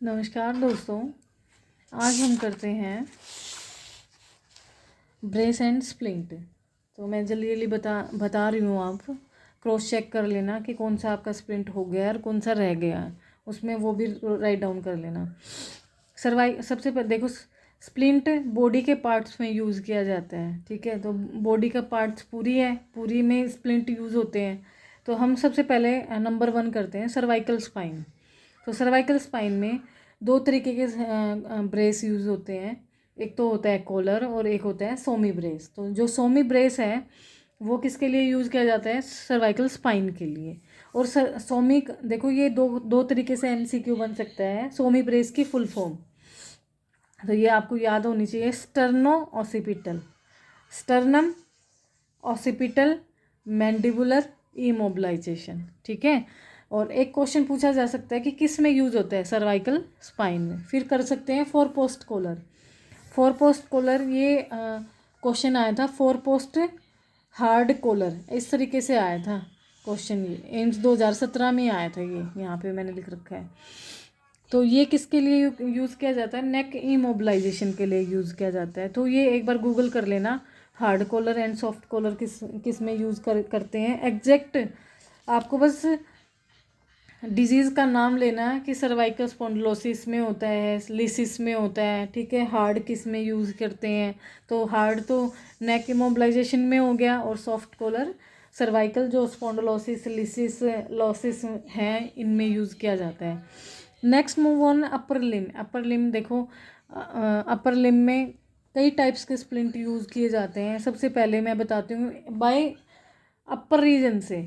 नमस्कार दोस्तों, आज हम करते हैं ब्रेस एंड स्प्लिंट। तो मैं जल्दी जल्दी बता रही हूँ, आप क्रॉस चेक कर लेना कि कौन सा आपका स्प्लिंट हो गया और कौन सा रह गया, उसमें वो भी राइट डाउन कर लेना। सबसे पहले देखो, स्प्लिंट बॉडी के पार्ट्स में यूज़ किया जाता है, ठीक है। तो बॉडी का पार्ट्स पूरी है, पूरी में स्प्लिंट यूज़ होते हैं। तो हम सबसे पहले नंबर 1 करते हैं सर्वाइकल स्पाइन। तो सर्वाइकल स्पाइन में दो तरीके के ब्रेस यूज़ होते हैं। एक तो होता है कॉलर और एक होता है सोमी ब्रेस। तो जो सोमी ब्रेस है वो किसके लिए यूज़ किया जाता है? सर्वाइकल स्पाइन के लिए। और सोमी देखो, ये दो तरीके से एमसीक्यू बन सकता है। सोमी ब्रेस की फुल फॉर्म तो ये आपको याद होनी चाहिए, sterno occipital, sternum occipital mandibular immobilization, ठीक है। और एक क्वेश्चन पूछा जा सकता है कि किस में यूज़ होता है? सर्वाइकल स्पाइन में। फिर कर सकते हैं four post collar. Four post collar ये क्वेश्चन आया था, फोर पोस्ट हार्ड कॉलर, इस तरीके से आया था क्वेश्चन। ये एम्स 2017 में आया था, ये यहाँ पे मैंने लिख रखा है। तो ये किसके लिए यूज़ किया जाता है? नेक इमोबिलाइजेशन के लिए यूज़ किया जाता है। तो ये एक बार गूगल कर लेना, hard collar and soft collar किस में यूज़ करते हैं एग्जैक्ट। आपको बस डिजीज़ का नाम लेना है कि सर्वाइकल स्पॉन्डिलोसिस में होता है, लिसिस में होता है, ठीक है। हार्ड किस में यूज़ करते हैं? तो हार्ड तो नेक इमोबिलाइजेशन में हो गया, और सॉफ्ट कॉलर सर्वाइकल जो स्पॉन्डिलोसिस, लिसिस, लॉसिस हैं, इनमें यूज़ किया जाता है। नेक्स्ट मूव ऑन अपर लिम। अपर लिम देखो, अपर लिम में कई टाइप्स के स्प्लिंट यूज़ किए जाते हैं। सबसे पहले मैं बताती हूँ बाय अपर रीजन से।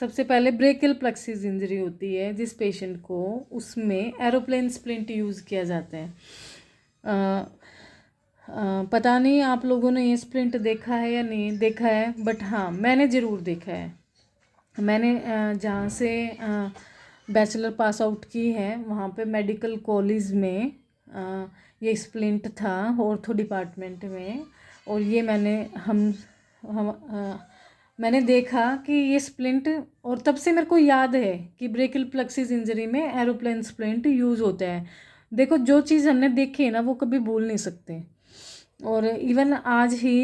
सबसे पहले ब्रेकियल प्लेक्सिस इंजरी होती है जिस पेशेंट को, उसमें एरोप्लेन स्प्लिंट यूज़ किया जाता है। पता नहीं आप लोगों ने ये स्प्लिंट देखा है या नहीं देखा है, बट हाँ मैंने ज़रूर देखा है। मैंने जहाँ से बैचलर पास आउट की है वहाँ पे मेडिकल कॉलेज में ये स्प्लिंट था ऑर्थो डिपार्टमेंट में। और ये मैंने देखा कि ये स्प्लिंट, और तब से मेरे को याद है कि ब्रेकियल प्लेक्सिस इंजरी में एरोप्लेन स्प्लिंट यूज़ होता है। देखो, जो चीज़ हमने देखी है ना वो कभी भूल नहीं सकते। और इवन आज ही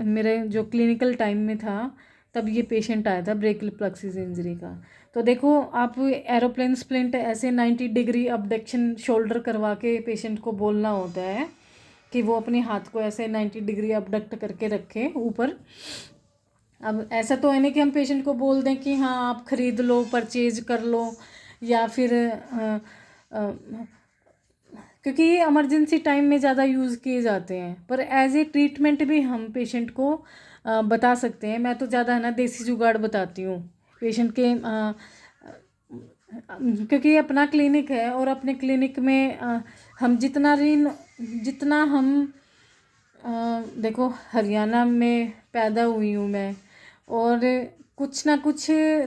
मेरे जो क्लिनिकल टाइम में था तब ये पेशेंट आया था ब्रेकियल प्लेक्सिस इंजरी का। तो देखो, आप एरोप्लेन स्प्लिंट ऐसे 90 डिग्री अबडक्शन शोल्डर करवा के पेशेंट को बोलना होता है कि वो अपने हाथ को ऐसे 90 डिग्री अबडक्ट करके रखे ऊपर। अब ऐसा तो है नहीं कि हम पेशेंट को बोल दें कि हाँ आप ख़रीद लो, परचेज कर लो, या फिर क्योंकि ये इमरजेंसी टाइम में ज़्यादा यूज़ किए जाते हैं। पर एज ए ट्रीटमेंट भी हम पेशेंट को बता सकते हैं। मैं तो ज़्यादा है ना देसी जुगाड़ बताती हूँ पेशेंट के, क्योंकि ये अपना क्लिनिक है और अपने क्लिनिक में हम जितना हम देखो, हरियाणा में पैदा हुई हूँ मैं, और कुछ ना कुछ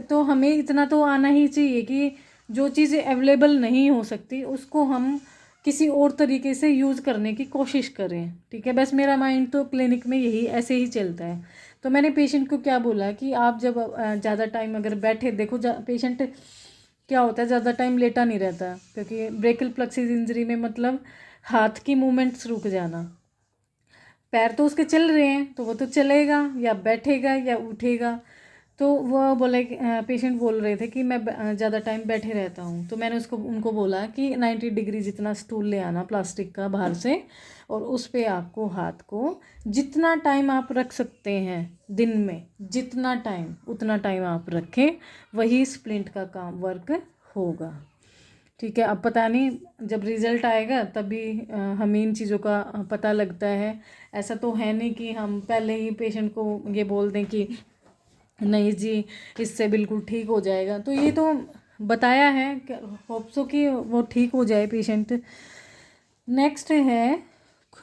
तो हमें इतना तो आना ही चाहिए कि जो चीज़ें अवेलेबल नहीं हो सकती उसको हम किसी और तरीके से यूज़ करने की कोशिश करें, ठीक है। बस मेरा माइंड तो क्लिनिक में यही ऐसे ही चलता है। तो मैंने पेशेंट को क्या बोला कि आप जब ज़्यादा टाइम अगर बैठे, देखो पेशेंट क्या होता है, ज़्यादा टाइम लेटा नहीं रहता, क्योंकि ब्रेकियल प्लेक्सिस इंजरी में मतलब हाथ की मूवमेंट्स रुक जाना। पैर तो उसके चल रहे हैं तो वो तो चलेगा या बैठेगा या उठेगा। तो वो बोले, पेशेंट बोल रहे थे कि मैं ज़्यादा टाइम बैठे रहता हूँ। तो मैंने उनको बोला कि 90 डिग्री जितना स्टूल ले आना प्लास्टिक का बाहर से, और उस पर आपको हाथ को जितना टाइम आप रख सकते हैं दिन में, जितना टाइम उतना टाइम आप रखें, वही स्प्लिंट का काम वर्क होगा, ठीक है। अब पता नहीं जब रिज़ल्ट आएगा तभी हमें इन चीज़ों का पता लगता है। ऐसा तो है नहीं कि हम पहले ही पेशेंट को ये बोल दें कि नहीं जी इससे बिल्कुल ठीक हो जाएगा। तो ये तो बताया है, होप सो कि वो ठीक हो जाए पेशेंट। नेक्स्ट है,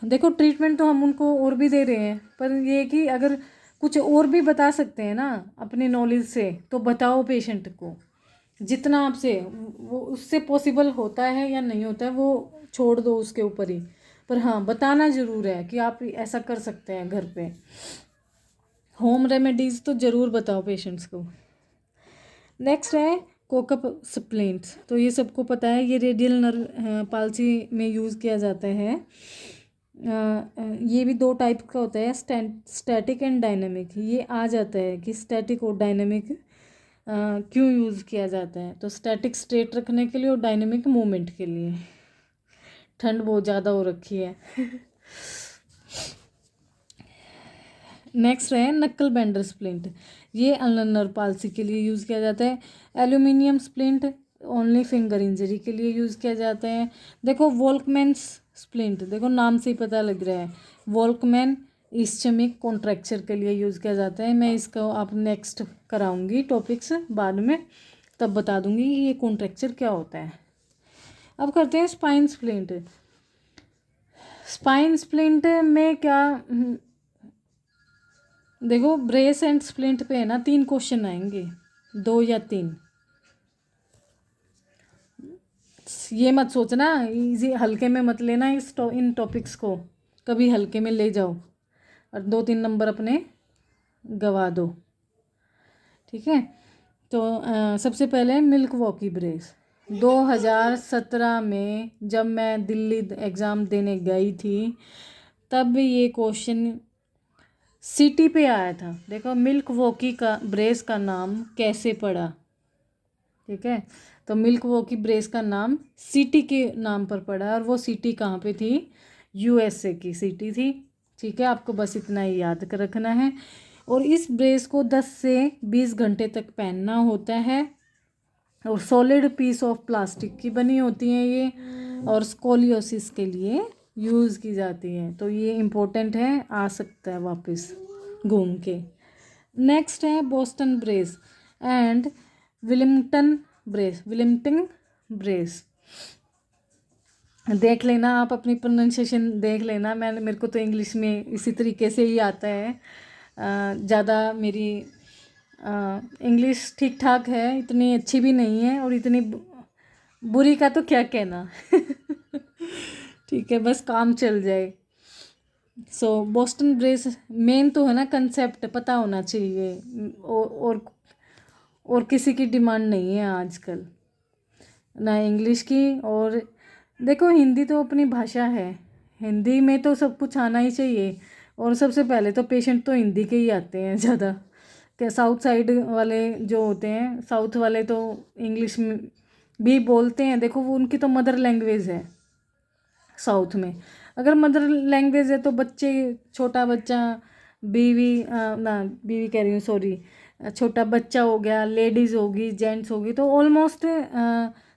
देखो ट्रीटमेंट तो हम उनको और भी दे रहे हैं, पर ये कि अगर कुछ और भी बता सकते हैं ना अपनी नॉलेज से तो बताओ पेशेंट को। जितना आपसे वो उससे पॉसिबल होता है या नहीं होता है वो छोड़ दो उसके ऊपर ही, पर हाँ बताना ज़रूर है कि आप ऐसा कर सकते हैं घर पे। होम रेमेडीज़ तो ज़रूर बताओ पेशेंट्स को। नेक्स्ट है कोकप स्प्लिंट्स, तो ये सबको पता है, ये रेडियल नर्व पाल्सी में यूज़ किया जाता है। ये भी दो टाइप का होता है, स्टैटिक एंड डायनेमिक। ये आ जाता है कि स्टैटिक और डायनेमिक क्यों यूज़ किया जाता है, तो स्टैटिक स्ट्रेट रखने के लिए और डायनेमिक मूवमेंट के लिए। ठंड बहुत ज़्यादा हो रखी है। नेक्स्ट है नक्कल बेंडर स्प्लिंट, ये अल्नर पाल्सी के लिए यूज़ किया जाता है। Aluminium splint only finger injury के लिए यूज़ किया जाता है। देखो वॉल्कमैन्स स्प्लिंट, देखो नाम से ही पता लग रहा है, वॉल्कमैन इस्चमिक कॉन्ट्रैक्चर के लिए यूज़ किया जाता है। मैं इसको आप नेक्स्ट कराऊंगी टॉपिक्स बाद में, तब बता दूंगी कि ये कॉन्ट्रैक्चर क्या होता है। अब करते हैं स्पाइन स्प्लिंट। स्पाइन स्प्लिंट में क्या, देखो ब्रेस एंड स्प्लिंट पे है ना 3 क्वेश्चन आएंगे, 2 या 3। ये मत सोचना इजी हल्के में मत लेना, इन टॉपिक्स को कभी हल्के में ले जाओ और 2-3 नंबर अपने गवा दो, ठीक है। तो सबसे पहले मिल्क वॉकी ब्रेस। 2017 में जब मैं दिल्ली एग्ज़ाम देने गई थी, तब ये क्वेश्चन सिटी पे आया था। देखो मिल्क वॉकी का ब्रेस का नाम कैसे पड़ा, ठीक है। तो मिल्क वॉकी ब्रेस का नाम सिटी के नाम पर पड़ा, और वो सिटी कहाँ पे थी, यूएसए की सिटी थी, ठीक है। आपको बस इतना ही याद कर रखना है। और इस ब्रेस को 10 से 20 घंटे तक पहनना होता है, और सॉलिड पीस ऑफ प्लास्टिक की बनी होती हैं ये, और स्कोलियोसिस के लिए यूज़ की जाती है। तो ये इम्पोर्टेंट है, आ सकता है वापस घूम के। नेक्स्ट है Boston brace and Willingdon brace. देख लेना आप, अपनी प्रोनाउंसिएशन देख लेना। मेरे को तो इंग्लिश में इसी तरीके से ही आता है, ज़्यादा मेरी इंग्लिश ठीक ठाक है, इतनी अच्छी भी नहीं है और इतनी बुरी का तो क्या कहना। ठीक है, बस काम चल जाए। सो बोस्टन ब्रेस मेन तो है ना, कंसेप्ट पता होना चाहिए, और किसी की डिमांड नहीं है आजकल, ना इंग्लिश की। और देखो हिंदी तो अपनी भाषा है, हिंदी में तो सब कुछ आना ही चाहिए। और सबसे पहले तो पेशेंट तो हिंदी के ही आते हैं ज़्यादा, क्या साउथ साइड वाले जो होते हैं, साउथ वाले तो इंग्लिश में भी बोलते हैं। देखो वो उनकी तो मदर लैंग्वेज है साउथ में। अगर मदर लैंग्वेज है तो बच्चे, छोटा बच्चा, बीवी कह रही हूँ सॉरी, छोटा बच्चा हो गया, लेडीज़ होगी, जेंट्स होगी, तो ऑलमोस्ट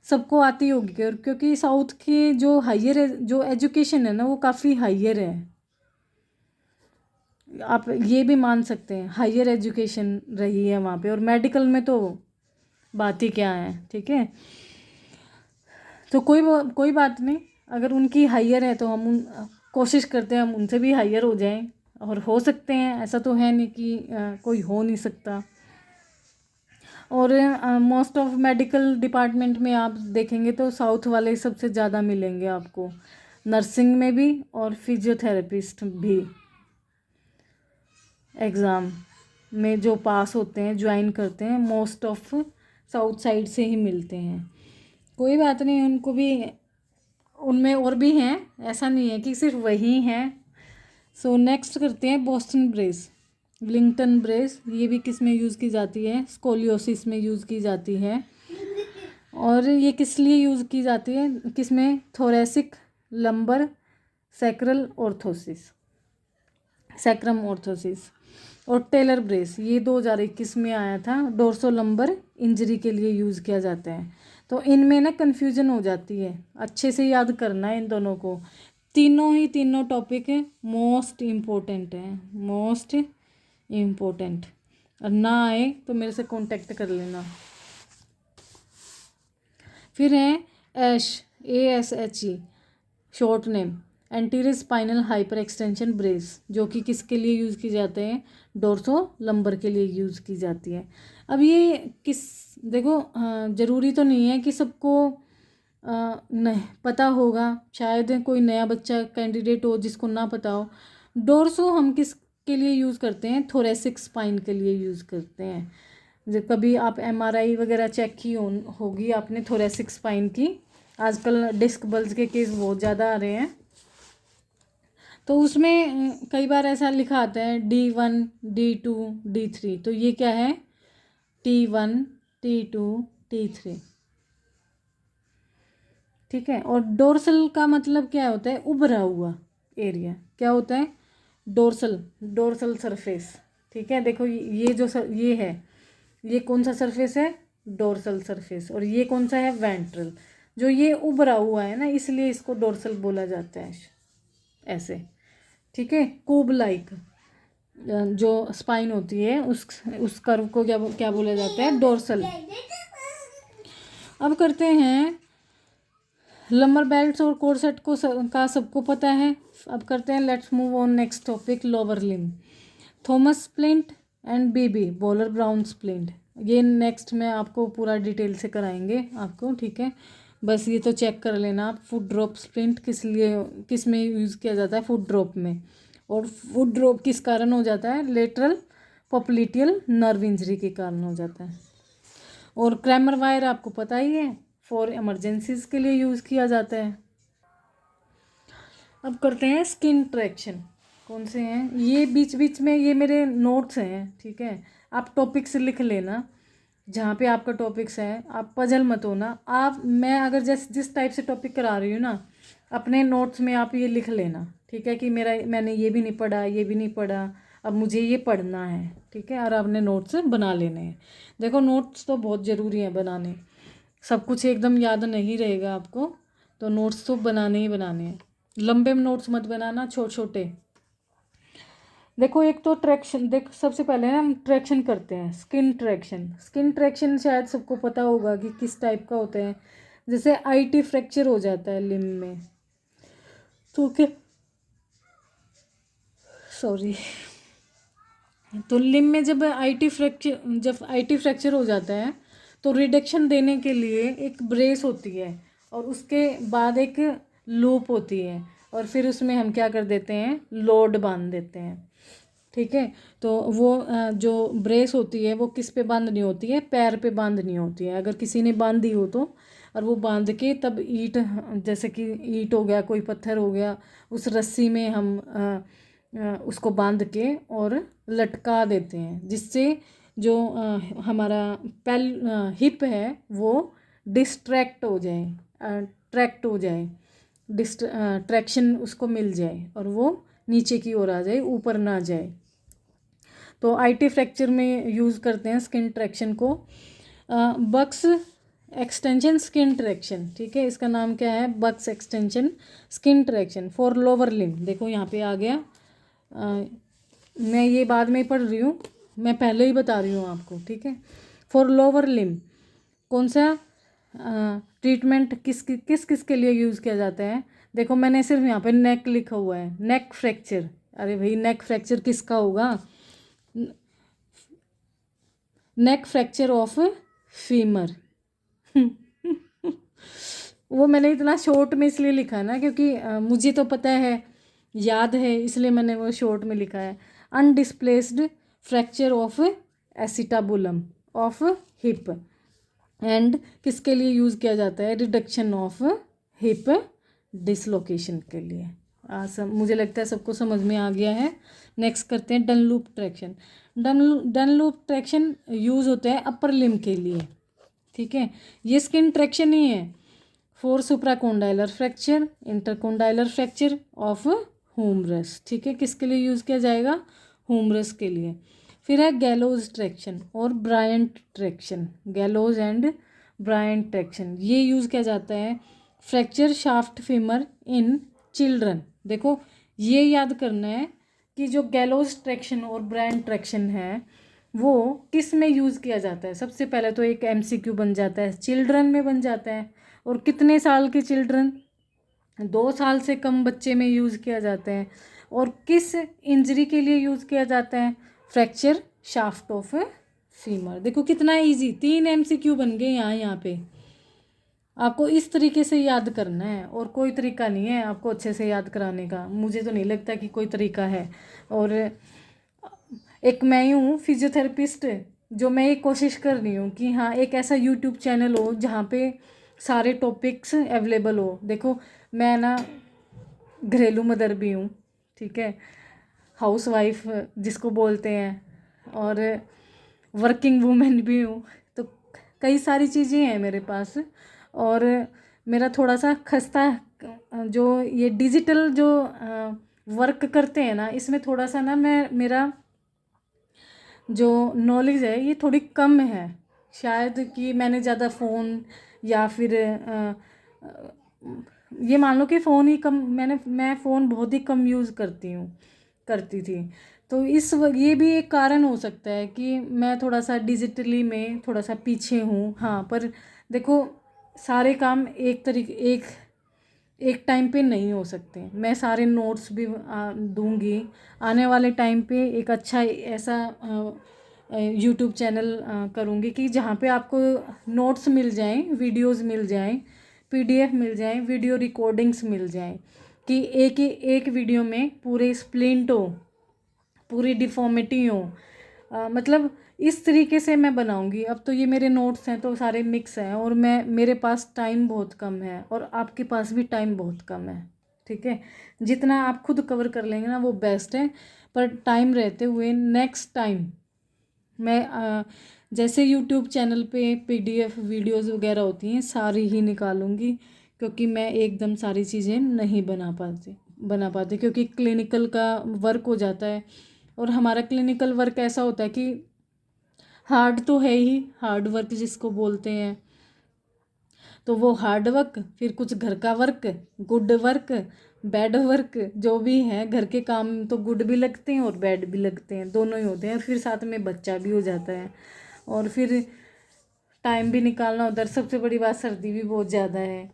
सबको आती होगी। क्योंकि साउथ की जो हायर जो एजुकेशन है ना, वो काफ़ी हायर है, आप ये भी मान सकते हैं, हायर एजुकेशन रही है वहाँ पे। और मेडिकल में तो बात ही क्या है, ठीक है। तो कोई बात नहीं, अगर उनकी हायर है तो हम कोशिश करते हैं हम उनसे भी हायर हो जाएं, और हो सकते हैं, ऐसा तो है नहीं कि कोई हो नहीं सकता। और मोस्ट ऑफ मेडिकल डिपार्टमेंट में आप देखेंगे तो साउथ वाले सबसे ज़्यादा मिलेंगे आपको, नर्सिंग में भी और फिजियोथेरेपिस्ट भी एग्ज़ाम में जो पास होते हैं, ज्वाइन करते हैं, मोस्ट ऑफ साउथ साइड से ही मिलते हैं। कोई बात नहीं, उनको भी, उनमें और भी हैं, ऐसा नहीं है कि सिर्फ वही हैं। सो नेक्स्ट करते हैं बोस्टन ब्रेस, विलिंगटन ब्रेस। ये भी किस में यूज़ की जाती है, स्कोलियोसिस में यूज़ की जाती है। और ये किस लिए यूज़ की जाती है, किस में, thoracic, lumbar, sacral orthosis, sacrum orthosis. और टेलर ब्रेस ये 2021 में आया था, डोर्सो लंबर इंजरी के लिए यूज़ किया जाता है। तो इनमें ना कन्फ्यूजन हो जाती है, अच्छे से याद करना है इन दोनों को। तीनों टॉपिक मोस्ट इम्पोर्टेंट है, मोस्ट इम्पोर्टेंट। और ना आए तो मेरे से कांटेक्ट कर लेना। फिर है ASHE short name, anterior spinal hyper extension brace, जो कि किसके लिए यूज़ की जाते हैं, डोर्सो लंबर के लिए यूज़ की जाती है। अब ये देखो ज़रूरी तो नहीं है कि सबको नहीं पता होगा, शायद कोई नया बच्चा कैंडिडेट हो जिसको ना पता हो। डोर्सो हम किस के लिए यूज़ करते हैं, थोरेसिक स्पाइन के लिए यूज़ करते हैं। जब कभी आप एमआरआई वगैरह चेक की होगी आपने थोरेसिक स्पाइन की, आजकल डिस्क बल्ज के केस बहुत ज़्यादा आ रहे हैं, तो उसमें कई बार ऐसा लिखा आता है D1 D2 D3, तो ये क्या है T1 T2 T3, ठीक है। और डोर्सल का मतलब क्या होता है, उभरा हुआ एरिया, क्या होता है डोर्सल सरफेस, ठीक है। देखो ये जो ये है, ये कौन सा सरफेस है, डोर्सल सरफेस, और ये कौन सा है, वेंट्रल। जो ये उभरा हुआ है ना, इसलिए इसको डोर्सल बोला जाता है ऐसे, ठीक है। कोब लाइक जो स्पाइन होती है उस कर्व को क्या क्या बोला जाता है, डोर्सल। अब करते हैं लंबर बेल्ट्स और कोरसेट को का सबको पता है। अब करते हैं, let's move on next topic, lower limb. Thomas splint and बीबी बॉलर ब्राउन स्प्लिंट, ये नेक्स्ट में आपको पूरा डिटेल से कराएंगे आपको, ठीक है। बस ये तो चेक कर लेना आप, फुट ड्रॉप स्प्लिंट किस में यूज़ किया जाता है, फुट ड्रॉप में। और फुट ड्रॉप किस कारण हो जाता है, लेटरल पॉप्लिटियल नर्व इंजरी के कारण हो जाता है। और क्रैमर वायर आपको पता ही है, फॉर इमरजेंसीज के लिए यूज़ किया जाता है। अब करते हैं स्किन ट्रैक्शन, कौन से हैं ये, बीच बीच में ये मेरे नोट्स हैं, ठीक है। आप टॉपिक्स लिख लेना, जहाँ पे आपका टॉपिक्स है, आप पजल मत होना। आप मैं अगर जिस टाइप से टॉपिक करा रही हूँ ना, अपने नोट्स में आप ये लिख लेना, ठीक है, कि मैंने ये भी नहीं पढ़ा, ये भी नहीं पढ़ा, अब मुझे ये पढ़ना है, ठीक है। और आपने नोट्स बना लेने हैं। देखो नोट्स तो बहुत ज़रूरी हैं बनाने, सब कुछ एकदम याद नहीं रहेगा आपको, तो नोट्स तो बनाने ही बनाने हैं। लंबे नोट्स मत बनाना, छोटे छोटे। देखो एक तो ट्रैक्शन, देखो सबसे पहले ना हम ट्रैक्शन करते हैं, स्किन ट्रैक्शन शायद सबको पता होगा कि किस टाइप का होता है। जैसे आईटी फ्रैक्चर हो जाता है लिम्ब में, तो क्या, सॉरी, तो लिम्ब में जब आईटी फ्रैक्चर हो जाता है, तो रिडक्शन देने के लिए एक ब्रेस होती है, और उसके बाद एक लूप होती है, और फिर उसमें हम क्या कर देते हैं, लोड बांध देते हैं, ठीक है। तो वो जो ब्रेस होती है वो किस पे बांधनी होती है, पैर पे बांधनी होती है। अगर किसी ने बांधी हो तो, और वो बांध के तब ईंट, जैसे कि ईंट हो गया, कोई पत्थर हो गया, उस रस्सी में हम उसको बांध के और लटका देते हैं, जिससे जो हमारा हिप है वो डिस्ट्रैक्ट हो जाए, ट्रैक्ट हो जाए, ट्रैक्शन उसको मिल जाए, और वो नीचे की ओर आ जाए, ऊपर ना जाए। तो आईटी फ्रैक्चर में यूज़ करते हैं स्किन ट्रैक्शन को। बक्स एक्सटेंशन स्किन ट्रैक्शन, ठीक है, इसका नाम क्या है, Buck's extension skin traction for lower limb. देखो यहाँ पे आ गया, मैं ये बाद में पढ़ रही हूँ, मैं पहले ही बता रही हूँ आपको, ठीक है। फॉर लोअर लिम्ब कौन सा ट्रीटमेंट किस किस के लिए यूज़ किया जाता है। देखो मैंने सिर्फ यहाँ पे नेक लिखा हुआ है, नेक फ्रैक्चर, अरे भाई नेक फ्रैक्चर किसका होगा, नेक फ्रैक्चर ऑफ फीमर। वो मैंने इतना शॉर्ट में इसलिए लिखा ना, क्योंकि मुझे तो पता है, याद है, इसलिए मैंने वो शॉर्ट में लिखा है। Undisplaced fracture of acetabulum of hip, and किसके लिए यूज़ किया जाता है, रिडक्शन ऑफ हिप डिसलोकेशन के लिए। मुझे लगता है सबको समझ में आ गया है। नेक्स्ट करते हैं डनलूप ट्रैक्शन। डनलूप ट्रैक्शन यूज़ होता है अपर लिम्ब के लिए, ठीक है। ये स्किन ट्रैक्शन ही है for supracondylar fracture, intercondylar fracture of humerus, ठीक है। किसके लिए यूज़ किया जाएगा, ह्यूमरस के लिए। फिर है गैलोज ट्रैक्शन और Bryant traction, गैलोज and Bryant traction, ये यूज़ किया जाता है fracture shaft femur in children. देखो ये याद करना है कि जो गैलोज ट्रैक्शन और ब्रायंट ट्रैक्शन है वो किस में यूज़ किया जाता है। सबसे पहले तो एक एमसीक्यू बन जाता है, चिल्ड्रन में बन जाता है, और कितने साल के चिल्ड्रन, 2 साल से कम बच्चे में यूज़ किया जाता है। और किस इंजरी के लिए यूज़ किया जाता है, फ्रैक्चर शाफ्ट ऑफ फीमर। देखो कितना इजी, 3 एमसीक्यू बन गए यहाँ पे। आपको इस तरीके से याद करना है, और कोई तरीका नहीं है आपको अच्छे से याद कराने का, मुझे तो नहीं लगता कि कोई तरीका है। और एक मैं ही हूँ फिजियोथेरेपिस्ट, जो मैं ये कोशिश कर रही हूँ कि हाँ एक ऐसा यूट्यूब चैनल हो जहाँ पे सारे टॉपिक्स अवेलेबल हो। देखो मैं ना घरेलू मदर भी हूँ, ठीक है, हाउस वाइफ जिसको बोलते हैं, और वर्किंग वूमेन भी हूँ। तो कई सारी चीज़ें हैं मेरे पास। और मेरा थोड़ा सा खस्ता जो ये डिजिटल जो वर्क करते हैं ना, इसमें थोड़ा सा ना मेरा जो नॉलेज है ये थोड़ी कम है। शायद कि मैंने ज़्यादा फ़ोन या फिर ये मान लो कि फ़ोन ही कम, मैं फ़ोन बहुत ही कम यूज़ करती थी। तो ये भी एक कारण हो सकता है कि मैं थोड़ा सा डिजिटली में थोड़ा सा पीछे हूँ। हाँ पर देखो सारे काम एक एक टाइम पे नहीं हो सकते। मैं सारे नोट्स भी दूंगी आने वाले टाइम पे। एक अच्छा ऐसा यूट्यूब चैनल करूँगी कि जहाँ पे आपको नोट्स मिल जाएं, वीडियोस मिल जाएं, पीडीएफ मिल जाएं, वीडियो रिकॉर्डिंग्स मिल जाएं, कि एक वीडियो में पूरे स्प्लिंट हो, पूरी डिफॉर्मिटी हो। मतलब इस तरीके से मैं बनाऊंगी। अब तो ये मेरे नोट्स हैं तो सारे मिक्स हैं, और मेरे पास टाइम बहुत कम है और आपके पास भी टाइम बहुत कम है, ठीक है। जितना आप खुद कवर कर लेंगे ना वो बेस्ट है। पर टाइम रहते हुए नेक्स्ट टाइम मैं जैसे यूट्यूब चैनल पे पीडीएफ वीडियोस वगैरह होती हैं सारी ही निकालूंगी, क्योंकि मैं एकदम सारी चीज़ें नहीं बना पाती क्योंकि क्लिनिकल का वर्क हो जाता है। और हमारा क्लिनिकल वर्क ऐसा होता है कि हार्ड तो है ही, हार्ड वर्क जिसको बोलते हैं। तो वो हार्ड वर्क, फिर कुछ घर का work, good work, bad work, जो भी है घर के काम तो गुड भी लगते हैं और बैड भी लगते हैं, दोनों ही होते हैं। फिर साथ में बच्चा भी हो जाता है, और फिर टाइम भी निकालना उधर। सबसे बड़ी बात सर्दी भी बहुत ज़्यादा है।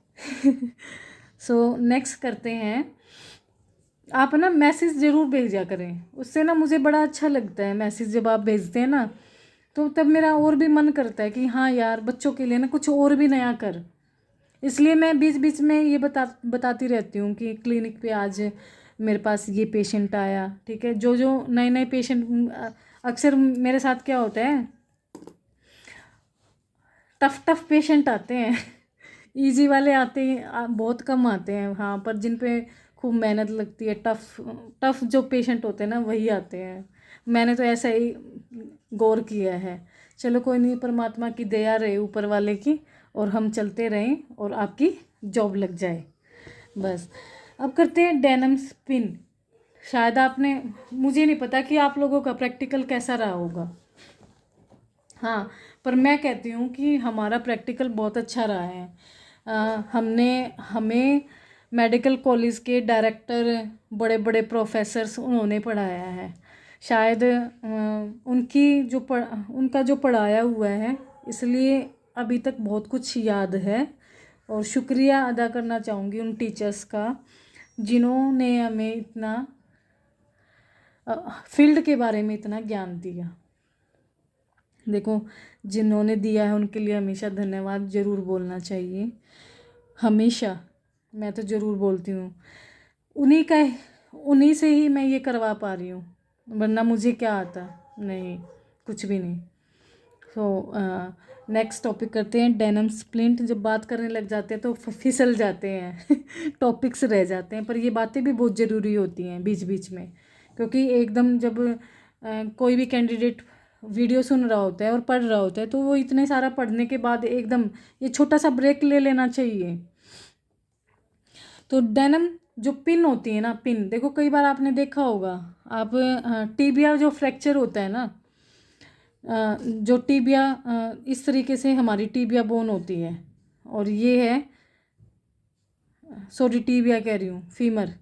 सो नेक्स्ट करते हैं। आप ना मैसेज ज़रूर भेजा करें, उससे ना मुझे बड़ा अच्छा लगता है मैसेज जब आप भेजते हैं ना, तो तब मेरा और भी मन करता है कि हाँ यार बच्चों के लिए ना कुछ और भी नया कर। इसलिए मैं बीच बीच में ये बताती रहती हूँ कि क्लिनिक पे आज मेरे पास ये पेशेंट आया, ठीक है। जो जो नए नए पेशेंट, अक्सर मेरे साथ क्या होता है, टफ टफ पेशेंट आते हैं। इजी वाले आते हैं बहुत कम आते हैं, हाँ, पर जिन पे खूब मेहनत लगती है, टफ टफ जो पेशेंट होते हैं ना वही आते हैं। मैंने तो ऐसा ही गौर किया है। चलो कोई नहीं, परमात्मा की दया रहे ऊपर वाले की, और हम चलते रहें और आपकी जॉब लग जाए बस। अब करते हैं डेनिम स्पिन। शायद आपने, मुझे नहीं पता कि आप लोगों का प्रैक्टिकल कैसा रहा होगा, हाँ, पर मैं कहती हूँ कि हमारा प्रैक्टिकल बहुत अच्छा रहा है। हमें मेडिकल कॉलेज के डायरेक्टर, बड़े बड़े प्रोफेसर्स उन्होंने पढ़ाया है। शायद उनका जो पढ़ाया हुआ है, इसलिए अभी तक बहुत कुछ याद है। और शुक्रिया अदा करना चाहूँगी उन टीचर्स का जिन्होंने हमें इतना फील्ड के बारे में इतना ज्ञान दिया। देखो जिन्होंने दिया है उनके लिए हमेशा धन्यवाद ज़रूर बोलना चाहिए, हमेशा। मैं तो ज़रूर बोलती हूँ, उन्हीं से ही मैं ये करवा पा रही हूँ, वरना मुझे क्या आता, नहीं, कुछ भी नहीं। सो नेक्स्ट टॉपिक करते हैं, डेनिम स्प्लिंट। जब बात करने लग जाते हैं तो फिसल जाते हैं टॉपिक्स रह जाते हैं, पर ये बातें भी बहुत ज़रूरी होती हैं बीच बीच में, क्योंकि एकदम जब कोई भी कैंडिडेट वीडियो सुन रहा होता है और पढ़ रहा होता है तो वो इतने सारा पढ़ने के बाद एकदम ये छोटा सा ब्रेक ले लेना चाहिए। तो डेनिम जो पिन होती है ना, पिन, देखो कई बार आपने देखा होगा, आप टीबिया जो फ्रैक्चर होता है ना, जो टीबिया, इस तरीके से हमारी टीबिया बोन होती है, और ये है, सॉरी टीबिया कह रही हूँ, फीमर,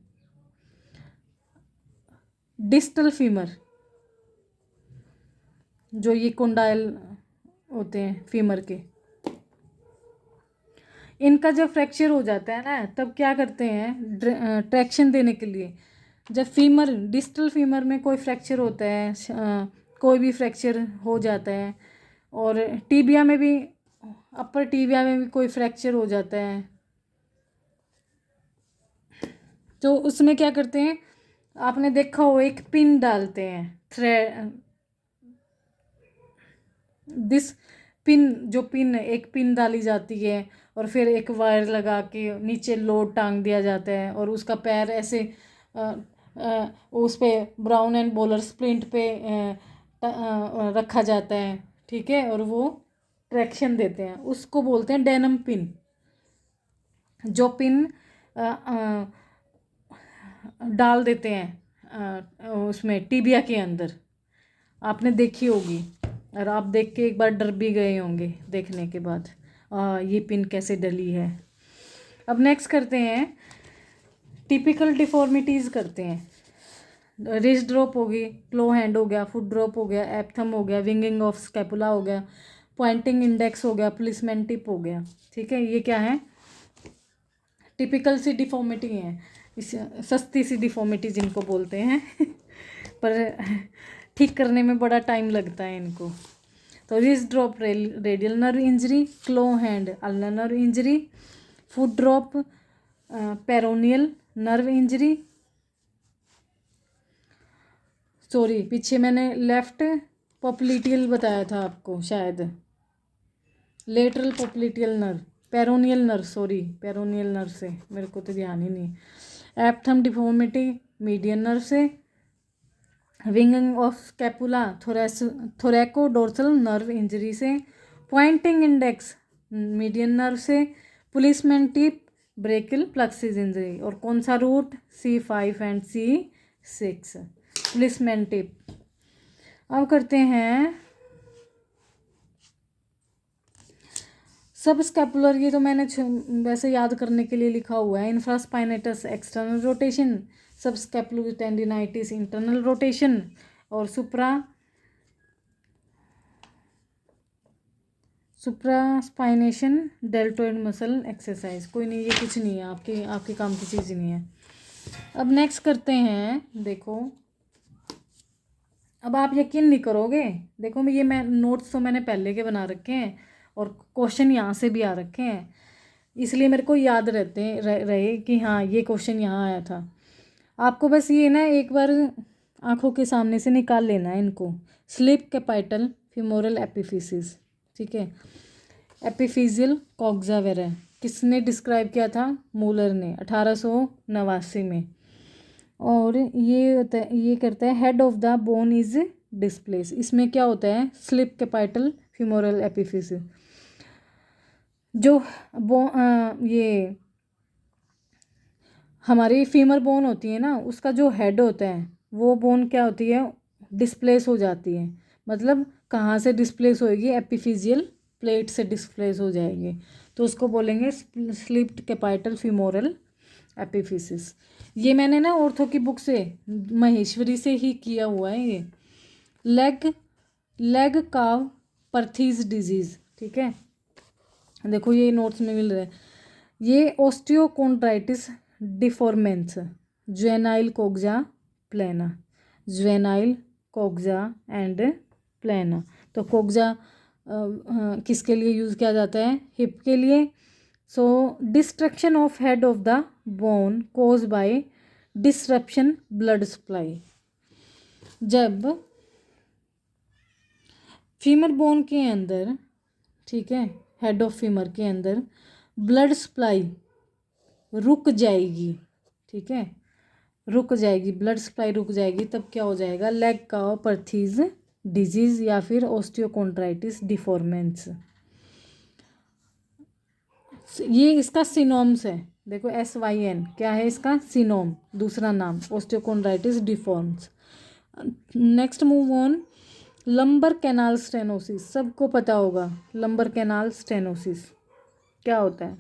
डिस्टल फीमर, जो ये कोंडाइल होते हैं फीमर के, इनका जब फ्रैक्चर हो जाता है ना तब क्या करते हैं, ट्रैक्शन देने के लिए, जब फीमर, डिस्टल फीमर में कोई फ्रैक्चर होता है, कोई भी फ्रैक्चर हो जाता है, और टीबिया में भी, अपर टीबिया में भी कोई फ्रैक्चर हो जाता है, तो उसमें क्या करते हैं, आपने देखा हो एक पिन डालते हैं, दिस पिन, जो पिन, एक पिन डाली जाती है और फिर एक वायर लगा के नीचे लोड टांग दिया जाता है और उसका पैर ऐसे उस पे ब्राउन एंड बोलर स्प्लिंट पे रखा जाता है, ठीक है, और वो ट्रैक्शन देते हैं, उसको बोलते हैं डेनम पिन। जो पिन डाल देते हैं उसमें टिबिया के अंदर, आपने देखी होगी, और आप देख के एक बार डर भी गए होंगे देखने के बाद, ये पिन कैसे डली है। अब नेक्स्ट करते हैं, टिपिकल डिफॉर्मिटीज़ करते हैं। रिस्ट ड्रॉप होगी, क्लो हैंड हो गया, फुट ड्रॉप हो गया, एप्थम हो गया, विंगिंग ऑफ स्कैपुला हो गया, पॉइंटिंग इंडेक्स हो गया, पुलिसमैन टिप हो गया, ठीक है। ये क्या है, टिपिकल सी डिफॉर्मिटी है, इस सस्ती सी डिफॉर्मिटी जिनको बोलते हैं पर ठीक करने में बड़ा टाइम लगता है इनको। तो wrist drop radial nerve injury, claw hand ulnar nerve injury, foot drop peroneal nerve injury, sorry पीछे मैंने लेफ्ट पॉप्लिटियल बताया था आपको शायद, lateral popliteal nerve, peroneal nerve, sorry peroneal nerve से, मेरे को तो ध्यान ही नहीं। एप्थम डिफॉर्मिटी मीडियन नर्व से, winging of scapula thoracodorsal nerve injury से, पॉइंटिंग इंडेक्स मीडियन नर्व से, policeman tip brachial plexus injury, और कौन सा root, C5 and C6 policeman tip. अब करते हैं सब स्कैपुलर, ये तो मैंने वैसे याद करने के लिए लिखा हुआ है, इंफ्रास्पाइनेटस एक्सटर्नल रोटेशन, सब स्कैपुलर टेंडिनाइटिस इंटरनल रोटेशन, और सुप्रास्पाइनेशन डेल्टोइड मसल एक्सरसाइज। कोई नहीं, ये कुछ नहीं है, आपके काम की चीज़ नहीं है। अब नेक्स्ट करते हैं, देखो अब आप यकीन नहीं करोगे, देखो मैं नोट्स तो मैंने पहले के बना रखे हैं और क्वेश्चन यहाँ से भी आ रखे हैं, इसलिए मेरे को याद रहे कि हाँ ये क्वेश्चन यहाँ आया था। आपको बस ये ना एक बार आंखों के सामने से निकाल लेना है इनको। स्लिप कैपिटल फिमोरल एपिफिसिस, ठीक है, एपिफिजियल कॉक्सा वेरा, किसने डिस्क्राइब किया था, मूलर ने 1889 में। और ये करता है head of the bone is displace, इसमें क्या होता है, स्लिप कैपिटल फिमोरल एपिफिसिस, जो ये हमारी फीमर बोन होती है ना, उसका जो हेड होता है वो बोन क्या होती है, डिस्प्लेस हो जाती है, मतलब कहाँ से डिस्प्लेस होएगी, एपिफिजियल प्लेट से डिस्प्लेस हो जाएगी, तो उसको बोलेंगे स्लिप्ड कैपिटल फिमोरल एपिफिसिस। ये मैंने ना ऑर्थो की बुक से, महेश्वरी से ही किया हुआ है ये। लेग काव पर्थीज डिजीज, ठीक है, देखो ये नोट्स में मिल रहा है, ये ओस्टियोकोंड्राइटिस डिफॉर्मेंस जुवेनाइल कोक्सा प्लेना, जुवेनाइल कोक्सा एंड प्लेना। तो कोक्सा किसके लिए यूज़ किया जाता है, हिप के लिए। So destruction of head of the bone cause by disruption blood supply, जब फीमर बोन के अंदर, ठीक है, हेड ऑफ फीमर के अंदर ब्लड सप्लाई रुक जाएगी, ठीक है, रुक जाएगी, ब्लड सप्लाई रुक जाएगी, तब क्या हो जाएगा, लेग का पर्थीज डिजीज या फिर ओस्टियोकोंड्राइटिस डिफॉर्मेंस। ये इसका सिनोम्स है, देखो SYN क्या है इसका, सिनोम, दूसरा नाम osteochondritis deformans. Next move on, lumbar canal stenosis, सबको पता होगा लंबर कैनाल स्टेनोसिस क्या होता है।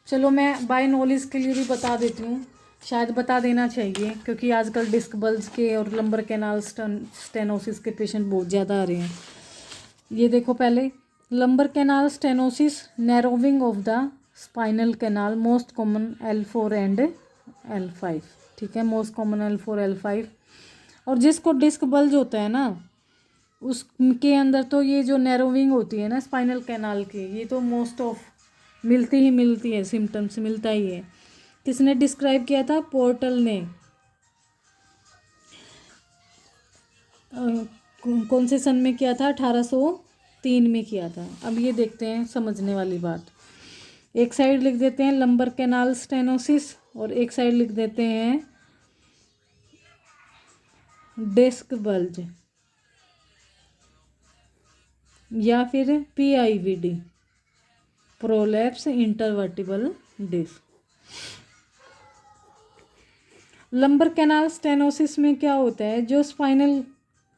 चलो मैं बाय नॉलेज के लिए भी बता देती हूँ, शायद बता देना चाहिए, क्योंकि आजकल डिस्क बल्ज के और लंबर कैनाल स्टेनोसिस के पेशेंट बहुत ज़्यादा आ रहे हैं। ये देखो पहले, lumbar canal stenosis, narrowing of the spinal canal, most common L4 and L5, ठीक है, मोस्ट कॉमन L4 L5। और जिसको डिस्क बल्ज होता है ना, उसके अंदर तो ये जो नैरोविंग होती है ना स्पाइनल कैनाल की, ये तो मोस्ट ऑफ मिलती है, सिम्टम्स मिलता ही है। किसने डिस्क्राइब किया था, पोर्टल ने। कौन से सन में किया था? 1803 में किया था। अब ये देखते हैं समझने वाली बात। एक साइड लिख देते हैं लंबर कैनाल स्टेनोसिस और एक साइड लिख देते हैं डिस्क बल्ज या फिर PIVD, prolapse intervertebral disc. Lumbar canal stenosis में क्या होता है? जो स्पाइनल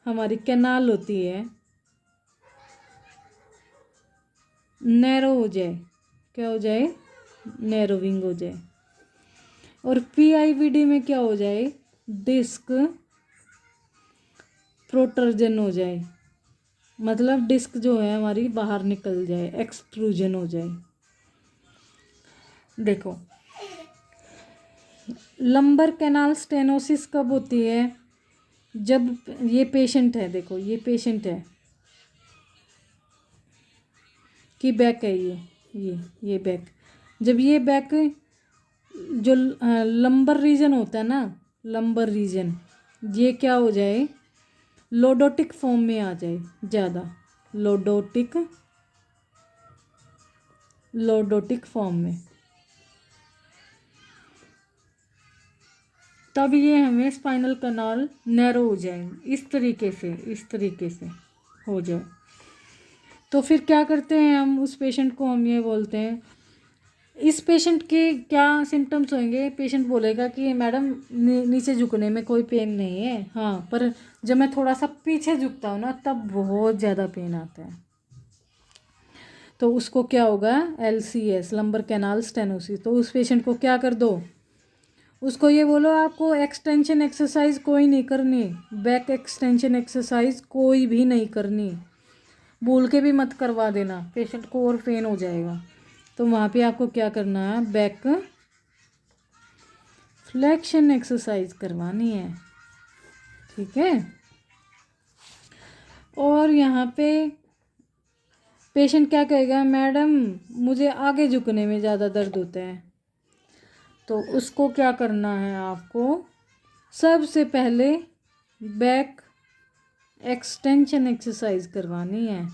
हमारी कैनाल होती है नैरो हो जाए। क्या हो जाए? नैरोविंग हो जाए। और PIVD में क्या हो जाए? डिस्क प्रोटर्जन हो जाए, मतलब डिस्क जो है हमारी बाहर निकल जाए, एक्सट्रूजन हो जाए। देखो, लंबर कैनाल स्टेनोसिस कब होती है? जब ये पेशेंट है, देखो ये पेशेंट है कि बैक है ये बैक। जब ये बैक जो लंबर रीजन होता है ना, लंबर रीजन, ये क्या हो जाए? लोडोटिक फॉर्म में आ जाए ज़्यादा, लोडोटिक फॉर्म में, तब ये हमें स्पाइनल कैनाल नैरो हो जाए, इस तरीके से हो जाए। तो फिर क्या करते हैं हम उस पेशेंट को? हम ये बोलते हैं, इस पेशेंट के क्या सिम्टम्स होंगे? पेशेंट बोलेगा कि मैडम नीचे झुकने में कोई पेन नहीं है, हाँ, पर जब मैं थोड़ा सा पीछे झुकता हूँ ना तब बहुत ज़्यादा पेन आता है। तो उसको क्या होगा? LCS, lumbar canal stenosis. तो उस पेशेंट को क्या कर दो? उसको ये बोलो आपको एक्सटेंशन एक्सरसाइज कोई नहीं करनी, बैक एक्सटेंशन एक्सरसाइज कोई भी नहीं करनी, भूल के भी मत करवा देना, पेशेंट को और पेन हो जाएगा। तो वहाँ पे आपको क्या करना है? बैक फ्लेक्शन एक्सरसाइज करवानी है, ठीक है। और यहाँ पे पेशेंट क्या कहेगा? मैडम मुझे आगे झुकने में ज़्यादा दर्द होता है। तो उसको क्या करना है आपको? सबसे पहले बैक एक्सटेंशन एक्सरसाइज करवानी है।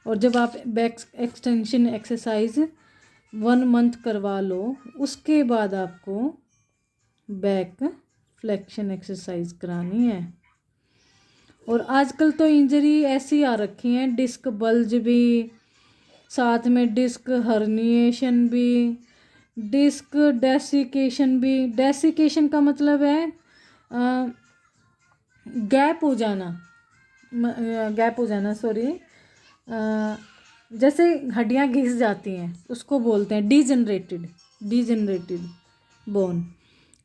और जब आप बैक एक्सटेंशन एक्सरसाइज 1 मंथ करवा लो, उसके बाद आपको बैक फ्लेक्शन एक्सरसाइज करानी है। और आजकल तो इंजरी ऐसी आ रखी हैं, डिस्क बल्ज भी, साथ में डिस्क हर्निएशन भी, डिस्क डेसिकेशन भी। डेसिकेशन का मतलब है गैप हो जाना, सॉरी, जैसे हड्डियाँ घिस जाती हैं उसको बोलते हैं डिजनरेटेड बोन,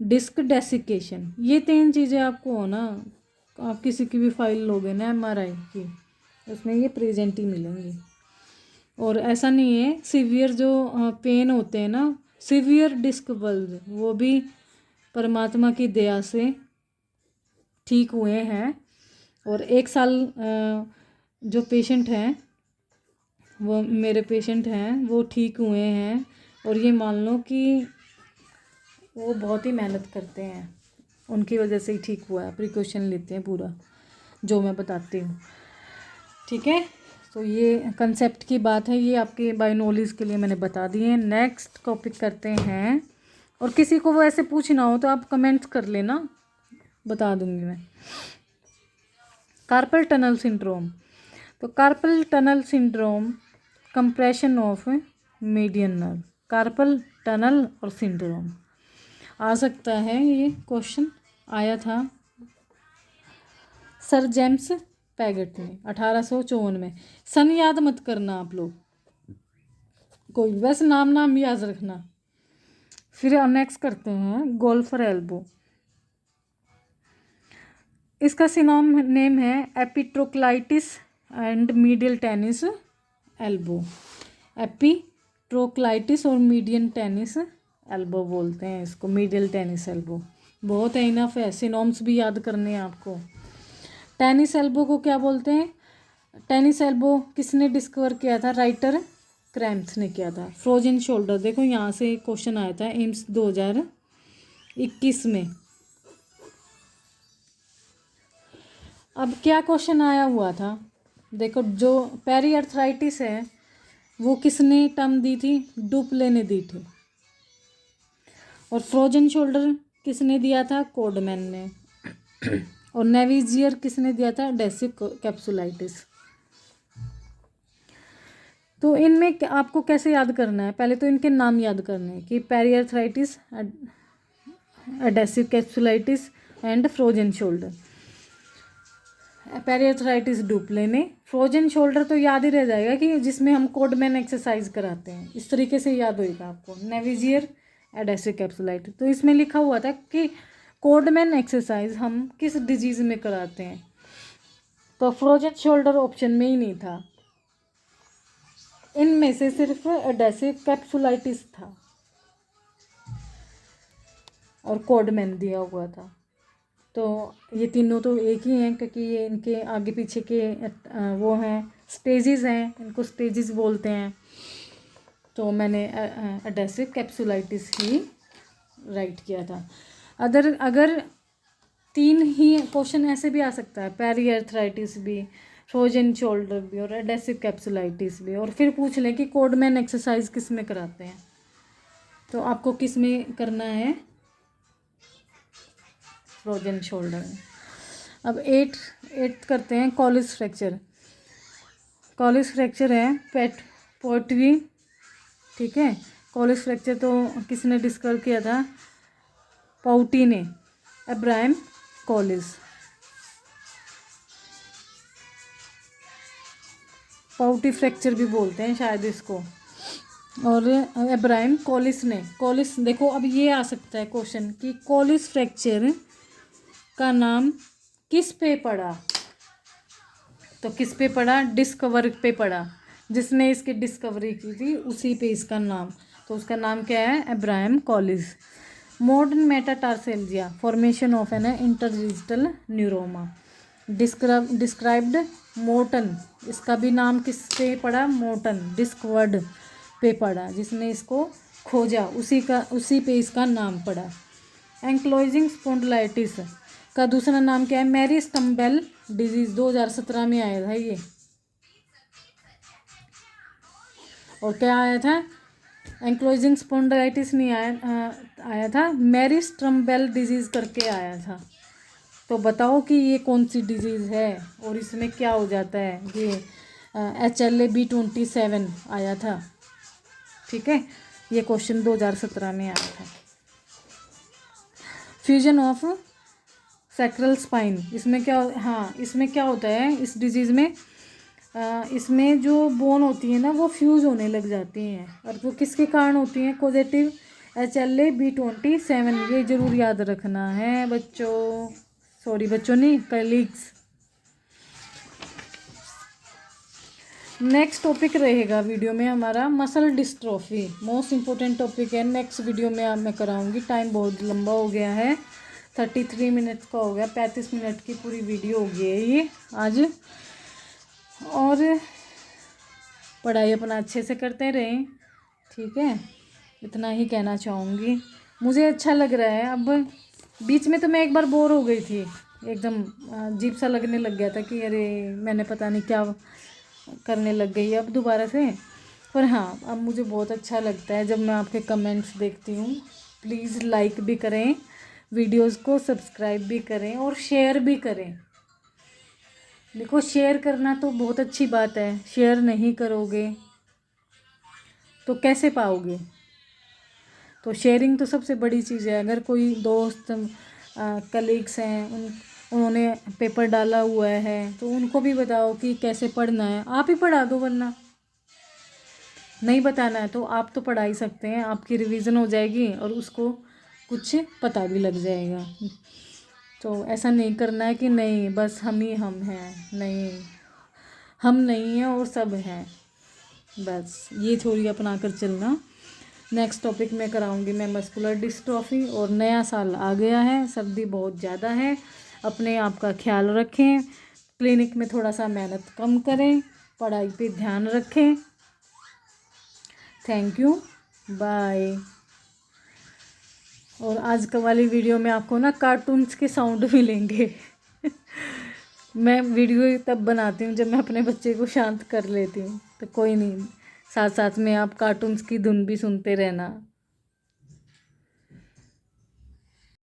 डिस्क डेसिकेशन। ये 3 चीज़ें आपको हो ना, आप किसी की भी फाइल लोगे ना MRI की, उसमें ये प्रेजेंट ही मिलेंगी। और ऐसा नहीं है, सीवियर जो पेन होते हैं ना, सीवियर डिस्क बल्ज, वो भी परमात्मा की दया से ठीक हुए हैं। और 1 साल जो पेशेंट हैं, वो मेरे पेशेंट हैं, वो ठीक हुए हैं। और ये मान लो कि वो बहुत ही मेहनत करते हैं, उनकी वजह से ही ठीक हुआ है, प्रिकॉशन लेते हैं पूरा, जो मैं बताती हूँ, ठीक है। तो ये कंसेप्ट की बात है, ये आपके बाय नॉलेज के लिए मैंने बता दी है। नेक्स्ट टॉपिक करते हैं। और किसी को वो ऐसे पूछना हो तो आप कमेंट्स कर लेना, बता दूंगी मैं। Carpal tunnel syndrome. तो carpal tunnel syndrome compression of median nerve, carpal tunnel और सिंड्रोम आ सकता है। ये क्वेश्चन आया था सर जेम्स पैगेट ने 1854 में। सन याद मत करना आप लोग, कोई बस नाम याद रखना। फिर नेक्स्ट करते हैं गोल्फर एल्बो। इसका सिनोम नेम है एपिट्रोक्लाइटिस एंड मीडियल टेनिस एल्बो। एपिट्रोक्लाइटिस और मीडियन टेनिस एल्बो बोलते हैं इसको, मीडियल टेनिस एल्बो। बहुत है, इनफ है, सिनोम्स भी याद करने हैं आपको। टेनिस एल्बो को क्या बोलते हैं? टेनिस एल्बो किसने डिस्कवर किया था? राइटर क्रैम्प्स ने किया था। फ्रोजन शोल्डर, देखो यहाँ से क्वेश्चन आया था एम्स 2021 में। अब क्या क्वेश्चन आया हुआ था, देखो जो पेरी अर्थराइटिस है वो किसने टर्म दी थी, डुप्ले ने दी थी। और फ्रोजन शोल्डर किसने दिया था, कोडमैन ने। और नेविजियर किसने दिया था, एडेसिव कैप्सुलाइटिस। तो इनमें आपको कैसे याद करना है, पहले तो इनके नाम याद करने हैं कि peri arthritis, adhesive capsulitis and frozen shoulder. Peri arthritis Duplay ने, फ्रोजन शोल्डर तो याद ही रह जाएगा कि जिसमें हम कोडमैन एक्सरसाइज कराते हैं, इस तरीके से याद होएगा आपको। नेविजियर, एडेसिव कैप्सुलाइटिस, तो इसमें लिखा हुआ था कि कोडमैन एक्सरसाइज हम किस डिजीज में कराते हैं, तो फ्रोजन शोल्डर ऑप्शन में ही नहीं था। इनमें से सिर्फ एडेसिव कैप्सुलाइटिस था और कोडमैन दिया हुआ था। तो ये तीनों तो एक ही हैं क्योंकि ये इनके आगे पीछे के वो हैं, स्टेजेस हैं, इनको स्टेजेस बोलते हैं। तो मैंने एडेसिव कैप्सुलाइटिस ही राइट किया था। अगर 3 ही क्वेश्चन ऐसे भी आ सकता है, पेरी अर्थराइटिस भी, फ्रोजन शोल्डर भी और एडेसिव कैप्सुलाइटिस भी, और फिर पूछ लें कि कोडमैन एक्सरसाइज किस में कराते हैं, तो आपको किस में करना है, फ्रोजन शोल्डर में। अब 8 करते हैं, कॉलिस फ्रैक्चर। कॉलिस फ्रैक्चर है पोटरी, ठीक है। कॉलिस फ्रैक्चर तो किसने डिस्कवर किया था, पाउटी ने, अब्राहम कॉलिस। पाउटी फ्रैक्चर भी बोलते हैं शायद इसको, और अब्राहम कॉलिस ने। कॉलिस, देखो अब ये आ सकता है क्वेश्चन कि कॉलिस फ्रैक्चर का नाम किस पे पड़ा, तो किस पे पड़ा, डिस्कवर पे पड़ा, जिसने इसकी डिस्कवरी की थी उसी पे इसका नाम, तो उसका नाम क्या है, Abraham Colles. Morton metatarsalgia, formation of an interdigital neuroma, described Morton, इसका भी नाम किस पे पड़ा, मोर्टन, डिस्कवर्ड पे पड़ा, जिसने इसको खोजा उसी पे इसका नाम पड़ा। एंक्लोजिंग स्पॉन्डिलाइटिस का दूसरा नाम क्या है, मैरी स्टम्बेल डिजीज, 2017 में आया था ये। और क्या आया था, एंक्लोजिंग स्पॉन्डिलाइटिस नहीं आया था, मैरी स्टम्बेल डिजीज करके आया था। तो बताओ कि ये कौन सी डिजीज़ है और इसमें क्या हो जाता है, ये HLA-B27 आया था, ठीक है। ये क्वेश्चन 2017 में आया था। फ्यूजन ऑफ सैक्रल स्पाइन, इसमें क्या, हाँ इसमें क्या होता है इस डिजीज़ में, इसमें जो बोन होती है ना वो फ्यूज़ होने लग जाती हैं, और वो किसके कारण होती हैं, पॉजिटिव HLA-B27, ये ज़रूर याद रखना है बच्चों, सॉरी बच्चों नहीं, कलीग्स। नेक्स्ट टॉपिक रहेगा वीडियो में हमारा muscle dystrophy, most important topic है, नेक्स्ट वीडियो में मैं कराऊंगी। टाइम बहुत लंबा हो गया है, 33 मिनट का हो गया, 35 मिनट की पूरी वीडियो हो गई है ये आज। और पढ़ाई अपना अच्छे से करते रहें, ठीक है, इतना ही कहना चाहूँगी। मुझे अच्छा लग रहा है। अब बीच में तो मैं एक बार बोर हो गई थी, एकदम अजीब सा लगने लग गया था कि अरे मैंने पता नहीं क्या करने लग गई अब दोबारा से। पर हाँ, अब मुझे बहुत अच्छा लगता है जब मैं आपके कमेंट्स देखती हूँ। प्लीज़ लाइक भी करें वीडियोस को, सब्सक्राइब भी करें और शेयर भी करें। देखो शेयर करना तो बहुत अच्छी बात है, शेयर नहीं करोगे तो कैसे पाओगे, तो शेयरिंग तो सबसे बड़ी चीज़ है। अगर कोई दोस्त कलीग्स हैं, उन्होंने पेपर डाला हुआ है तो उनको भी बताओ कि कैसे पढ़ना है, आप ही पढ़ा दो, वरना नहीं बताना है तो आप तो पढ़ा ही सकते हैं, आपकी रिवीजन हो जाएगी और उसको कुछ पता भी लग जाएगा। तो ऐसा नहीं करना है कि नहीं बस हम ही हम हैं, नहीं, हम नहीं हैं और सब हैं, बस ये थोड़ी अपना कर चलना। नेक्स्ट टॉपिक में कराऊंगी मैं मस्कुलर डिस्ट्रॉफी। और नया साल आ गया है, सर्दी बहुत ज़्यादा है, अपने आप का ख्याल रखें, क्लिनिक में थोड़ा सा मेहनत कम करें, पढ़ाई पे ध्यान रखें। Thank you, bye. और आज का वाली वीडियो में आपको ना कार्टून्स के साउंड मिलेंगे। मैं वीडियो ही तब बनाती हूँ जब मैं अपने बच्चे को शांत कर लेती हूँ। तो कोई नहीं, साथ साथ में आप कार्टून्स की धुन भी सुनते रहना।